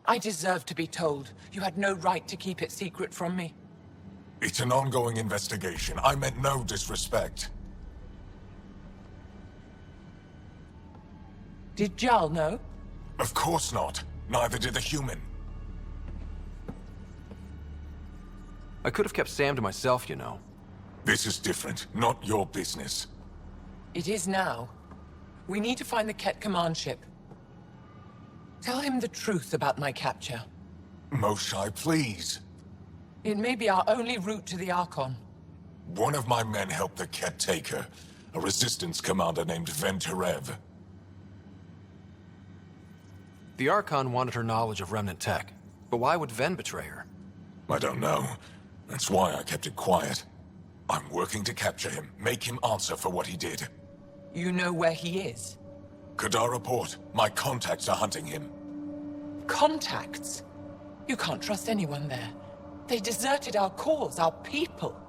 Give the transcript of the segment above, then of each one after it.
I deserve to be told. You had no right to keep it secret from me. It's an ongoing investigation. I meant no disrespect. Did Jarl know? Of course not. Neither did the human. I could have kept Sam to myself, you know. This is different. Not your business. It is now. We need to find the Ket command ship. Tell him the truth about my capture. Moshai, please. It may be our only route to the Archon. One of my men helped the Ket take her. A resistance commander named Venturev. The Archon wanted her knowledge of Remnant tech. But why would Ven betray her? I don't know. That's why I kept it quiet. I'm working to capture him, make him answer for what he did. You know where he is? Kadara Port. My contacts are hunting him. Contacts? You can't trust anyone there. They deserted our cause, our people.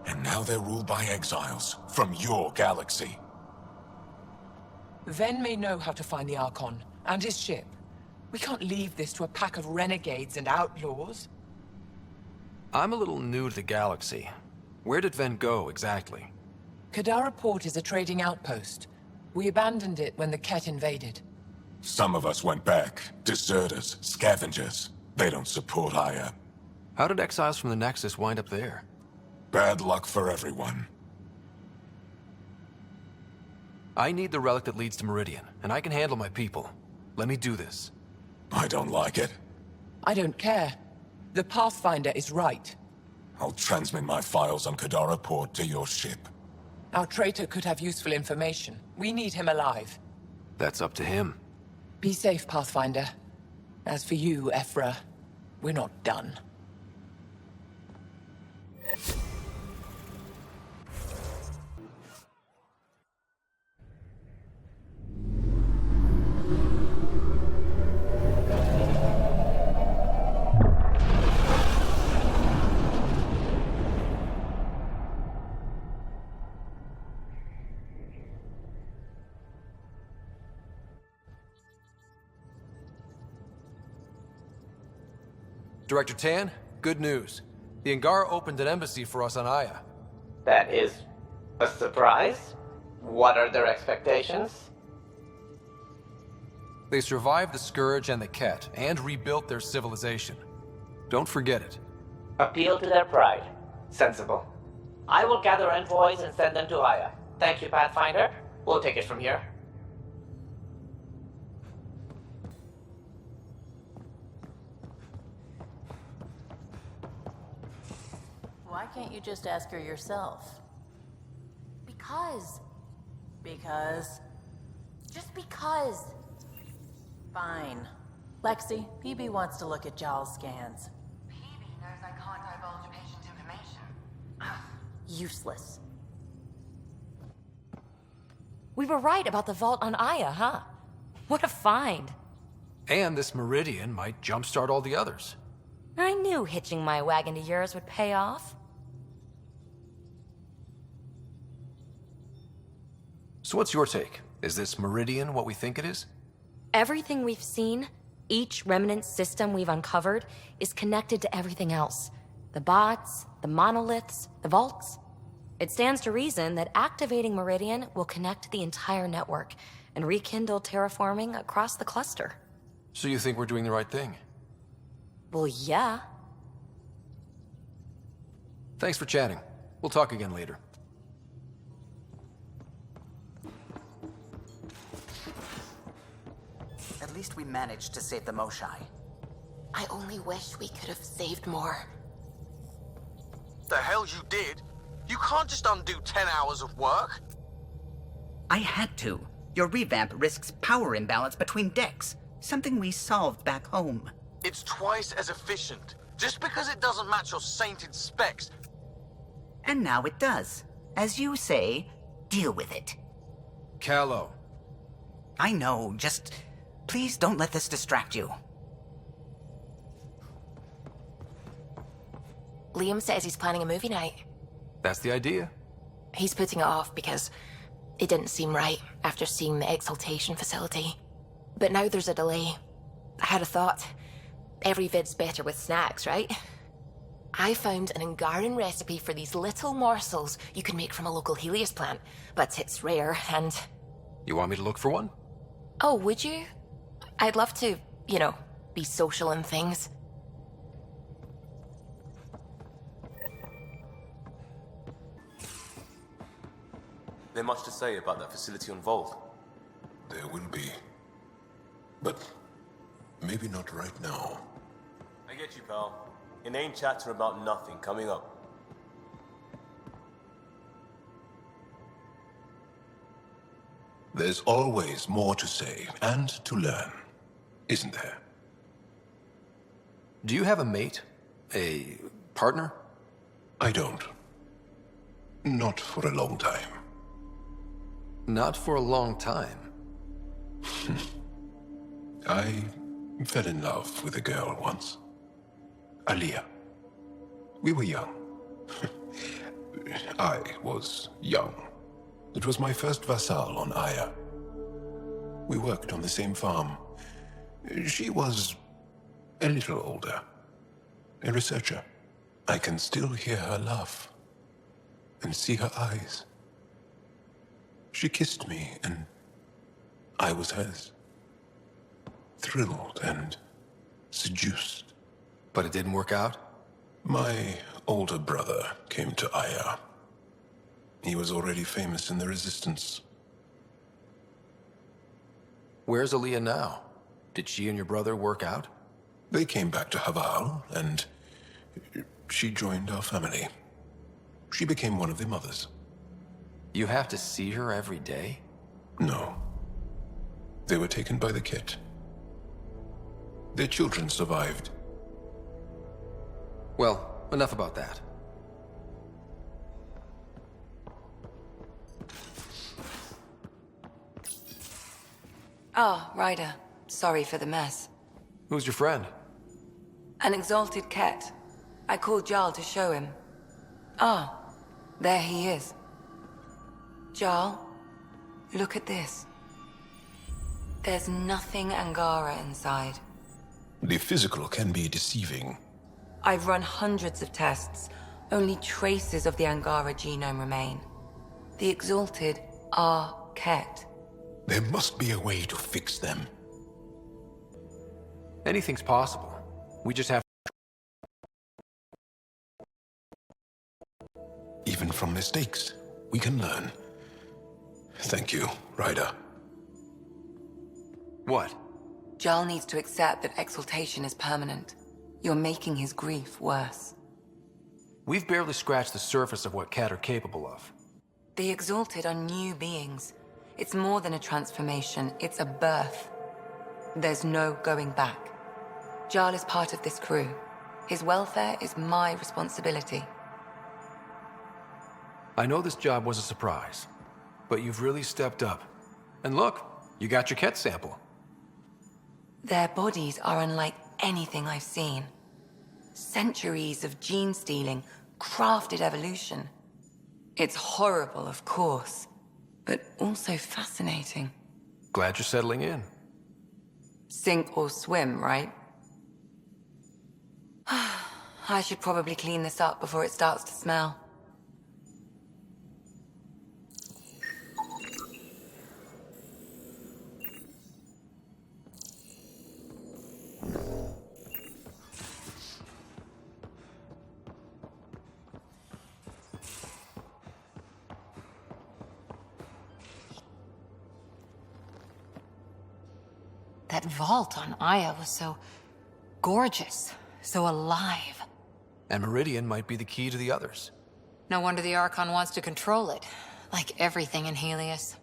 And now they're ruled by exiles from your galaxy. Ven may know how to find the Archon and his ship. We can't leave this to a pack of renegades and outlaws. I'm a little new to the galaxy. Where did Ven go, exactly? Kadara Port is a trading outpost. We abandoned it when the Ket invaded. Some of us went back. Deserters, scavengers. They don't support Aya. How did exiles from the Nexus wind up there? Bad luck for everyone. I need the relic that leads to Meridian, and I can handle my people. Let me do this. I don't like it. I don't care. The Pathfinder is right. I'll transmit my files on Kadara Port to your ship. Our traitor could have useful information. We need him alive. That's up to him. Be safe, Pathfinder. As for you, Ephra, we're not done. Director Tan, good news. The Angara opened an embassy for us on Aya. That is a surprise? What are their expectations? They survived the Scourge and the Ket, and rebuilt their civilization. Don't forget it. Appeal to their pride. Sensible. I will gather envoys and send them to Aya. Thank you, Pathfinder. We'll take it from here. Why can't you just ask her yourself? Because. Because? Just because. Fine. Lexi, PB wants to look at Jarl's scans. PB knows I can't divulge patient information. Useless. We were right about the vault on Aya, huh? What a find. And this Meridian might jumpstart all the others. I knew hitching my wagon to yours would pay off. So what's your take? Is this Meridian what we think it is? Everything we've seen, each remnant system we've uncovered, is connected to everything else. The bots, the monoliths, the vaults. It stands to reason that activating Meridian will connect the entire network and rekindle terraforming across the cluster. So you think we're doing the right thing? Well, yeah. Thanks for chatting. We'll talk again later. At least we managed to save the Moshai. I only wish we could have saved more. The hell you did? You can't just undo 10 hours of work. I had to. Your revamp risks power imbalance between decks, something we solved back home. It's twice as efficient. Just because it doesn't match your sainted specs. And now it does. As you say, deal with it. Callow. I know, just... please don't let this distract you. Liam says he's planning a movie night. That's the idea. He's putting it off because it didn't seem right after seeing the exaltation facility. But now there's a delay. I had a thought. every vid's better with snacks, right? I found an Angaran recipe for these little morsels you can make from a local Helios plant, but it's rare and... You want me to look for one? Oh, would you? I'd love to, you know, be social and things. There much to say about that facility on Vault? There will be. But maybe not right now. I get you, pal. Inane chatter about nothing coming up. There's always more to say and to learn, isn't there? Do you have a mate? A partner? I don't. Not for a long time. Not for a long time. I fell in love with a girl once. Aliyah. We were young. I was young. It was my first vassal on Aya. We worked on the same farm. She was a little older. A researcher. I can still hear her laugh and see her eyes. She kissed me and I was hers. Thrilled and seduced. But it didn't work out? My older brother came to Aya. He was already famous in the Resistance. Where's Aliyah now? Did she and your brother work out? They came back to Haval, and she joined our family. She became one of the mothers. You have to see her every day? No. They were taken by the Ket. Their children survived. Well, enough about that. Oh, Ryder. Sorry for the mess. Who's your friend? An exalted Ket. I called Jarl to show him. Ah, there he is. Jarl, look at this. There's nothing Angara inside. The physical can be deceiving. I've run hundreds of tests. Only traces of the Angara genome remain. The exalted are Ket. There must be a way to fix them. Anything's possible. We just have... Even from mistakes, we can learn. Thank you, Ryder. What? Jarl needs to accept that exaltation is permanent. You're making his grief worse. We've barely scratched the surface of what Ket are capable of. The exalted are new beings. It's more than a transformation, it's a birth. There's no going back. Jarl is part of this crew. His welfare is my responsibility. I know this job was a surprise, but you've really stepped up. And look, you got your Ket sample. Their bodies are unlike anything I've seen. Centuries of gene stealing, crafted evolution. It's horrible, of course, but also fascinating. Glad you're settling in. Sink or swim, right? I should probably clean this up before it starts to smell. That vault on Aya was so gorgeous, so alive. And Meridian might be the key to the others. No wonder the Archon wants to control it, like everything in Helios.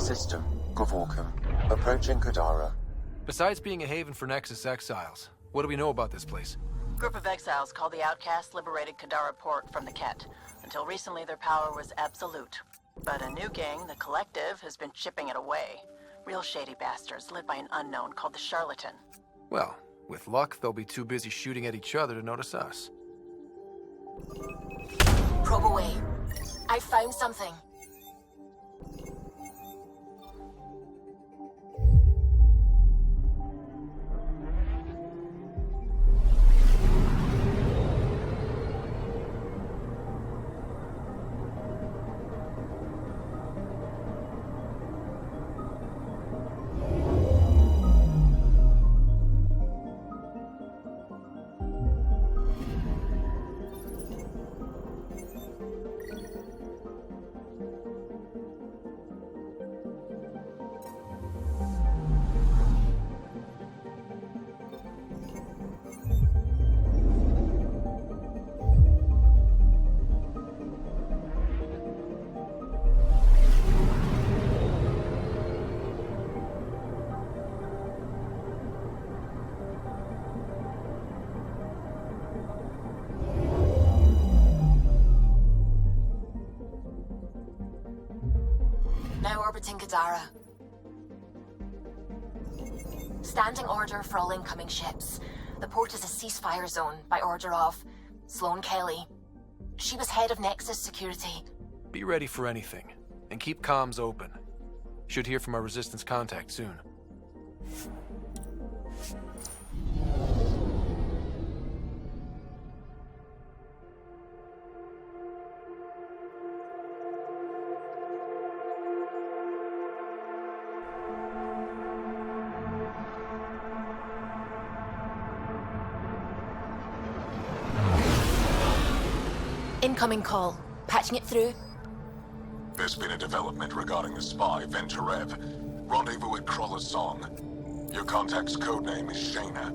system, Gavorkum. Approaching Kadara. Besides being a haven for Nexus exiles, what do we know about this place? Group of exiles called the Outcasts liberated Kadara port from the Ket. Until recently, their power was absolute. But a new gang, the Collective, has been chipping it away. Real shady bastards led by an unknown called the Charlatan. Well, with luck, they'll be too busy shooting at each other to notice us. Probe away. I found something. Now orbiting Kadara. Standing order for all incoming ships. The port is a ceasefire zone by order of Sloan Kelly. She was head of Nexus security. Be ready for anything, and keep comms open. Should hear from our Resistance contact soon. Incoming call. Patching it through. There's been a development regarding the spy, Venturev. Rendezvous at Crawler's Song. Your contact's codename is Shayna.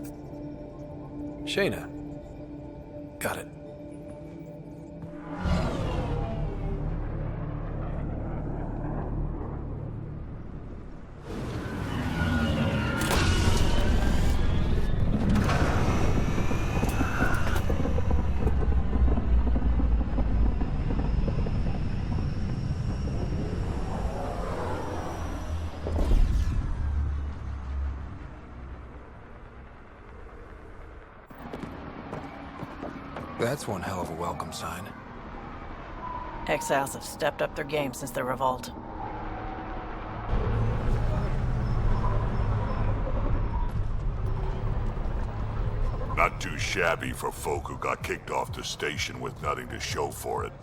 Shayna. Got it. That's one hell of a welcome sign. Exiles have stepped up their game since the revolt. Not too shabby for folk who got kicked off the station with nothing to show for it.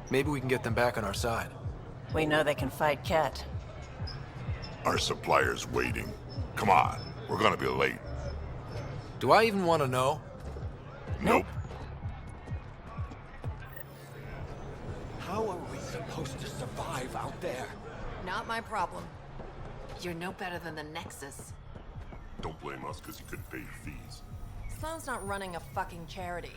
Maybe we can get them back on our side. We know they can fight Ket. Our supplier's waiting. Come on, we're gonna be late. Do I even want to know? Nope. How are we supposed to survive out there? Not my problem. You're no better than the Nexus. Don't blame us because you couldn't pay your fees. Sloan's not running a fucking charity.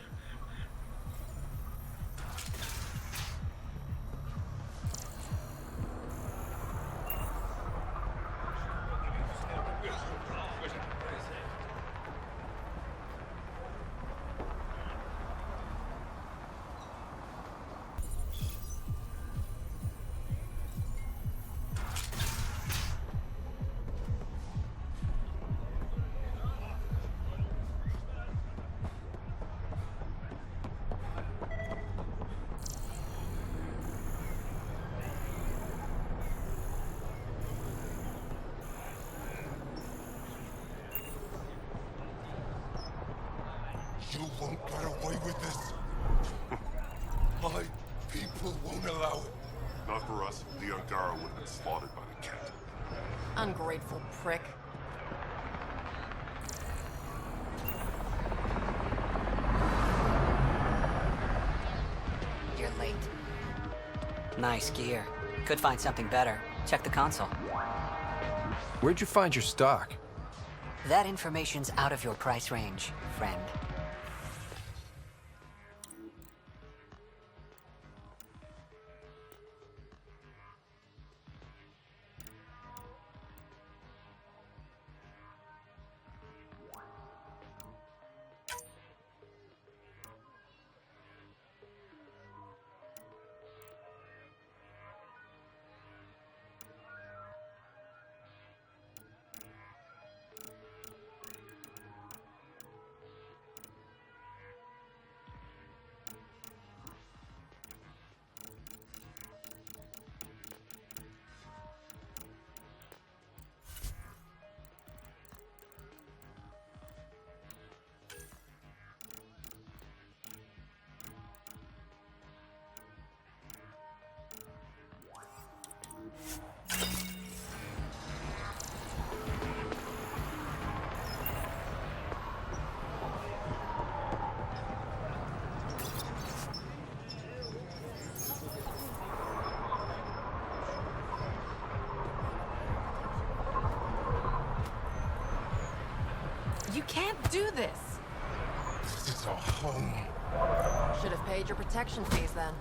You won't get away with this. My people won't allow it. Not for us, the Angara would have been slaughtered by the cat. Ungrateful prick. You're late. Nice gear. Could find something better. Check the console. Where'd you find your stock? That information's out of your price range, friend. You can't do this. This is our home. Should have paid your protection fees then.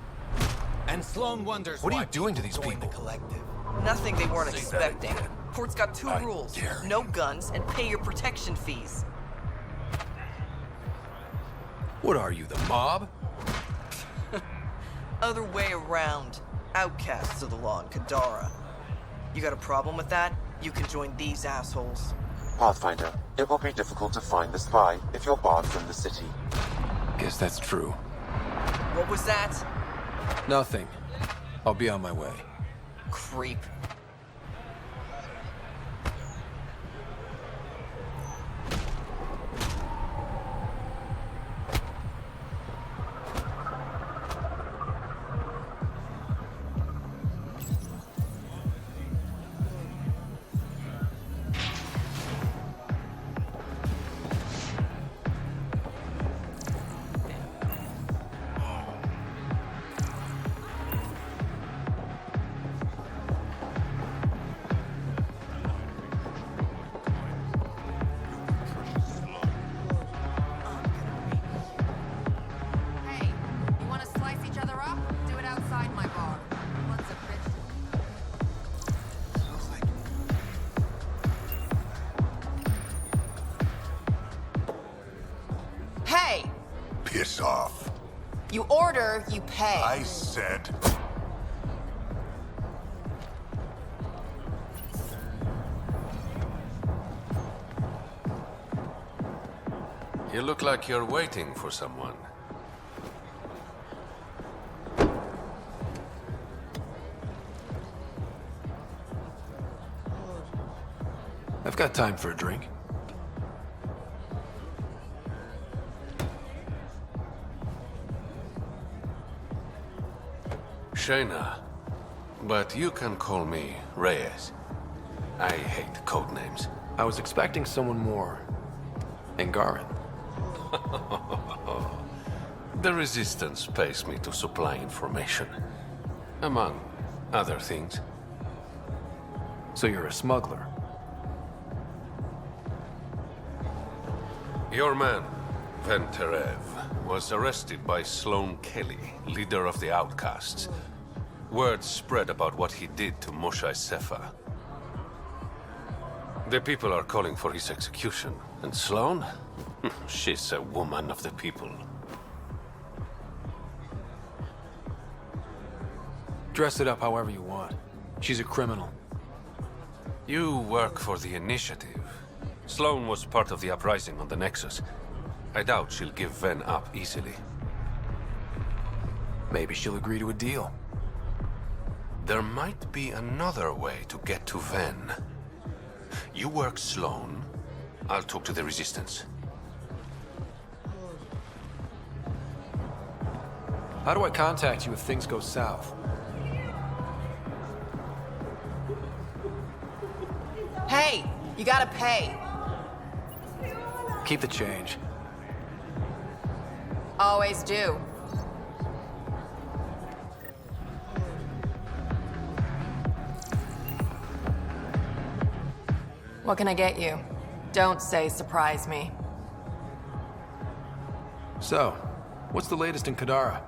And Sloan wonders What are why you doing to people these join people? the collective. Nothing they weren't Say that expecting. again. Port's got two rules. dare No guns and pay your protection fees. What are you, the mob? Other way around. Outcasts of the law in Kadara. You got a problem with that? You can join these assholes. Pathfinder, it will be difficult to find the spy if you're barred from the city. Guess that's true. What was that? Nothing. I'll be on my way. Creep. Hey, you want to slice each other up? Do it outside my bar. Once a bitch. Hey! Piss off. You order, you pay. I said... You look like you're waiting for someone. I've got time for a drink. Shayna, but you can call me Reyes. I hate code names. I was expecting someone more Angaran. The Resistance pays me to supply information, among other things. So you're a smuggler? Your man, Venterev, was arrested by Sloan Kelly, leader of the outcasts. Word spread about what he did to MKIceAndFire. The people are calling for his execution. And Sloan? She's a woman of the people. Dress it up however you want. She's a criminal. You work for the Initiative. Sloan was part of the uprising on the Nexus. I doubt she'll give Ven up easily. Maybe she'll agree to a deal. There might be another way to get to Ven. You work Sloan, I'll talk to the Resistance. How do I contact you if things go south? Hey, you gotta pay. Keep the change. Always do. What can I get you? Don't say surprise me. So, what's the latest in Kadara?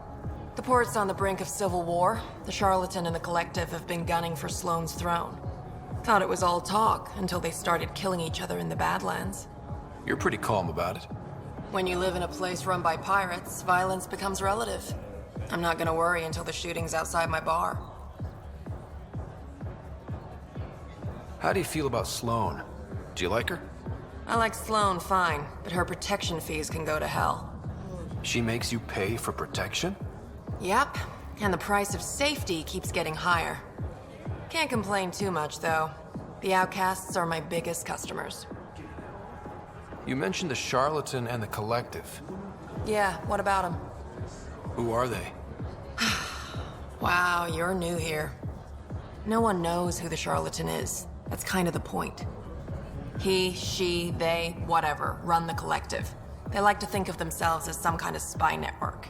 The port's on the brink of civil war. The Charlatan and the Collective have been gunning for Sloan's throne. Thought it was all talk until they started killing each other in the Badlands. You're pretty calm about it. When you live in a place run by pirates, violence becomes relative. I'm not gonna worry until the shooting's outside my bar. How do you feel about Sloan? Do you like her? I like Sloan fine, but her protection fees can go to hell. She makes you pay for protection? Yep, and the price of safety keeps getting higher. Can't complain too much, though. The outcasts are my biggest customers. You mentioned the Charlatan and the Collective. Yeah, what about them? Who are they? Wow, you're new here. No one knows who the Charlatan is. That's kind of the point. He, she, they, whatever, run the Collective. They like to think of themselves as some kind of spy network.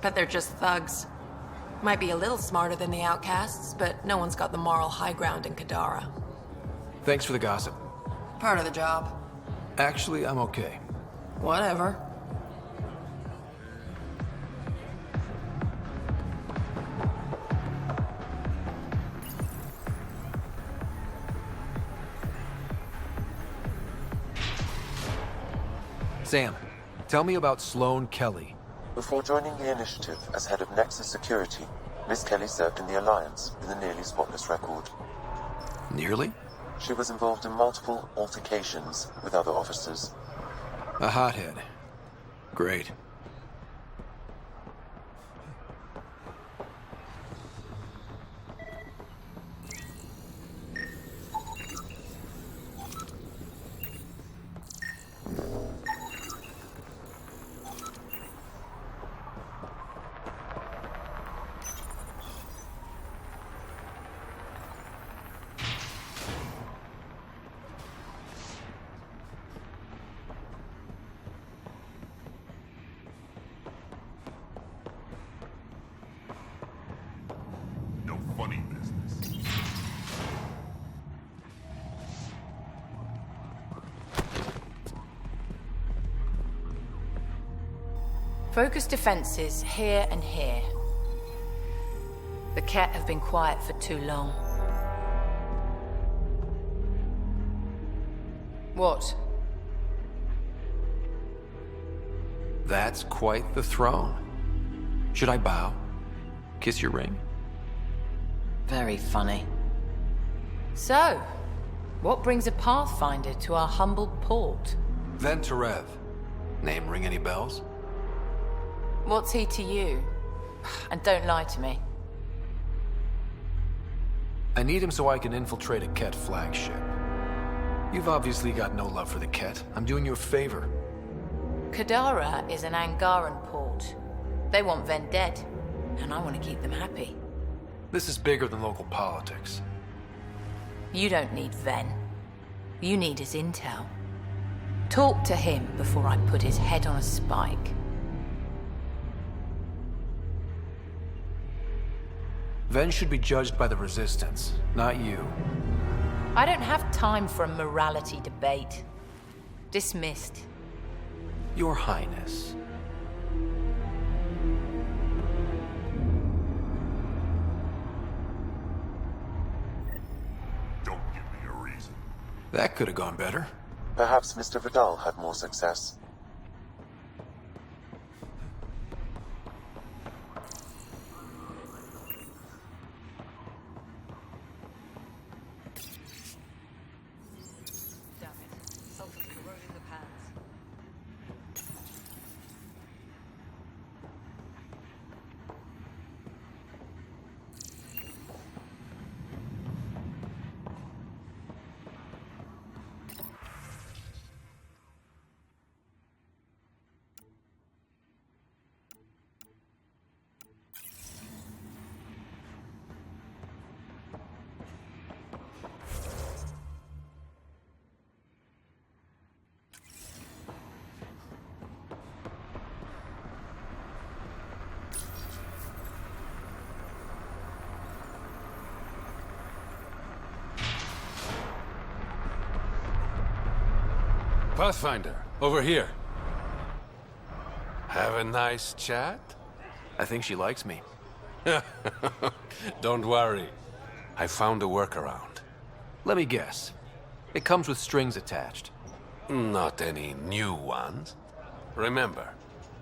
But they're just thugs. Might be a little smarter than the outcasts, but no one's got the moral high ground in Kadara. Thanks for the gossip. Part of the job. Actually, I'm okay. Whatever. Sam, tell me about Sloan Kelly. Before joining the initiative as head of Nexus Security, Miss Kelly served in the Alliance with a nearly spotless record. Nearly? She was involved in multiple altercations with other officers. A hothead. Great. Funny business. Focus defenses here and here. The Ket have been quiet for too long. What? That's quite the throne. Should I bow? Kiss your ring? Very funny. So, what brings a Pathfinder to our humble port? Venterev. Name ring any bells? What's he to you? And don't lie to me. I need him so I can infiltrate a Ket flagship. You've obviously got no love for the Ket. I'm doing you a favor. Kadara is an Angaran port. They want Ven dead, and I want to keep them happy. This is bigger than local politics. You don't need Ven. You need his intel. Talk to him before I put his head on a spike. Ven should be judged by the Resistance, not you. I don't have time for a morality debate. Dismissed. Your Highness. Don't give me a reason. That could have gone better. Perhaps Mr. Vidal had more success. Pathfinder, over here. Have a nice chat? I think she likes me. Don't worry. I found a workaround. Let me guess. It comes with strings attached. Not any new ones. Remember,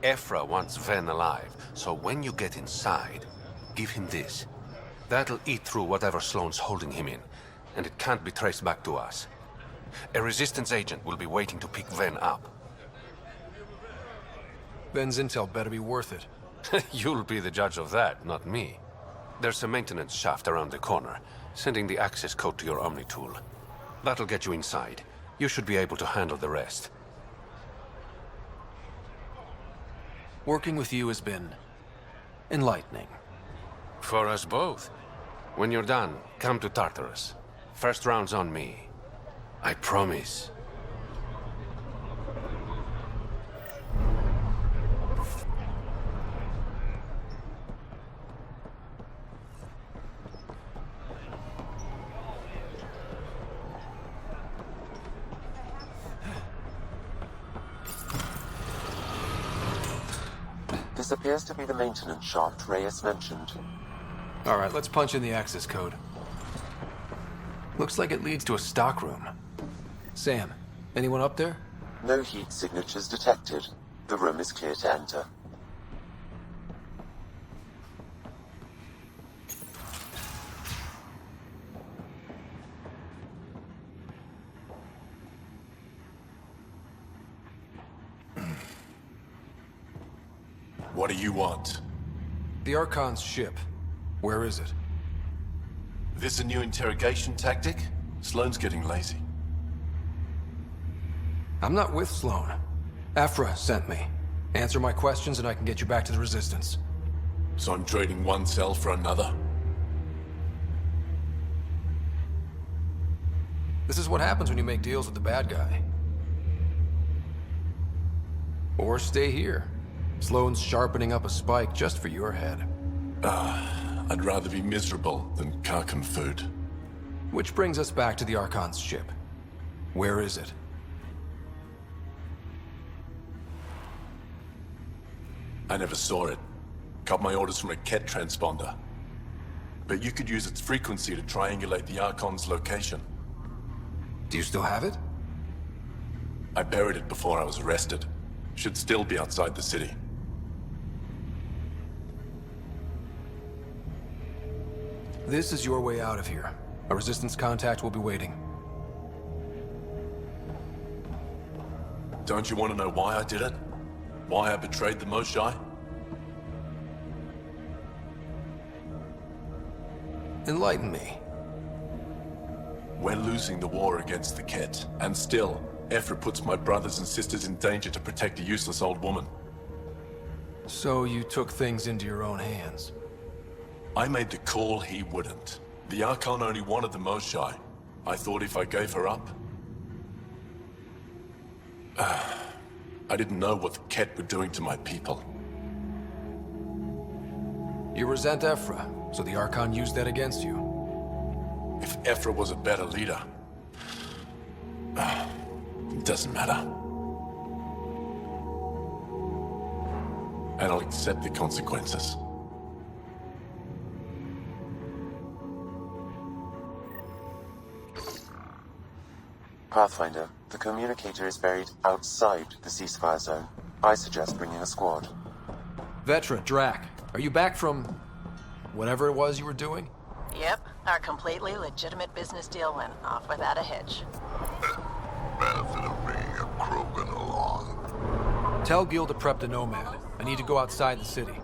Ephra wants Ven alive, so when you get inside, give him this. That'll eat through whatever Sloan's holding him in, and it can't be traced back to us. A Resistance agent will be waiting to pick Ven up. Ven's intel better be worth it. You'll be the judge of that, not me. There's a maintenance shaft around the corner, sending the access code to your Omni tool. That'll get you inside. You should be able to handle the rest. Working with you has been enlightening. For us both. When you're done, come to Tartarus. First round's on me. I promise. This appears to be the maintenance shaft Reyes mentioned. Alright, let's punch in the access code. Looks like it leads to a stockroom. Sam, anyone up there? No heat signatures detected. The room is clear to enter. What do you want? The Archon's ship. Where is it? This a new interrogation tactic? Sloan's getting lazy. I'm not with Sloan. Ephra sent me. Answer my questions and I can get you back to the Resistance. So I'm trading one cell for another? This is what happens when you make deals with the bad guy. Or stay here. Sloan's sharpening up a spike just for your head. I'd rather be miserable than carcon food. Which brings us back to the Archon's ship. Where is it? I never saw it. Got my orders from a Ket transponder. But you could use its frequency to triangulate the Archon's location. Do you still have it? I buried it before I was arrested. Should still be outside the city. This is your way out of here. A Resistance contact will be waiting. Don't you want to know why I did it? Why I betrayed the Moshae? Enlighten me. We're losing the war against the Ket, and still, Ephra puts my brothers and sisters in danger to protect a useless old woman. So you took things into your own hands. I made the call he wouldn't. The Archon only wanted the Moshae. I thought if I gave her up... I didn't know what the Ket were doing to my people. You resent Ephra, so the Archon used that against you. If Ephra was a better leader... it doesn't matter. And I'll accept the consequences. Pathfinder, the communicator is buried outside the ceasefire zone. I suggest bringing a squad. Vetra, Drac, are you back from... whatever it was you were doing? Yep, our completely legitimate business deal went off without a hitch. Benefit of bringing a Krogan along. Tell Gil to prep the Nomad. I need to go outside the city.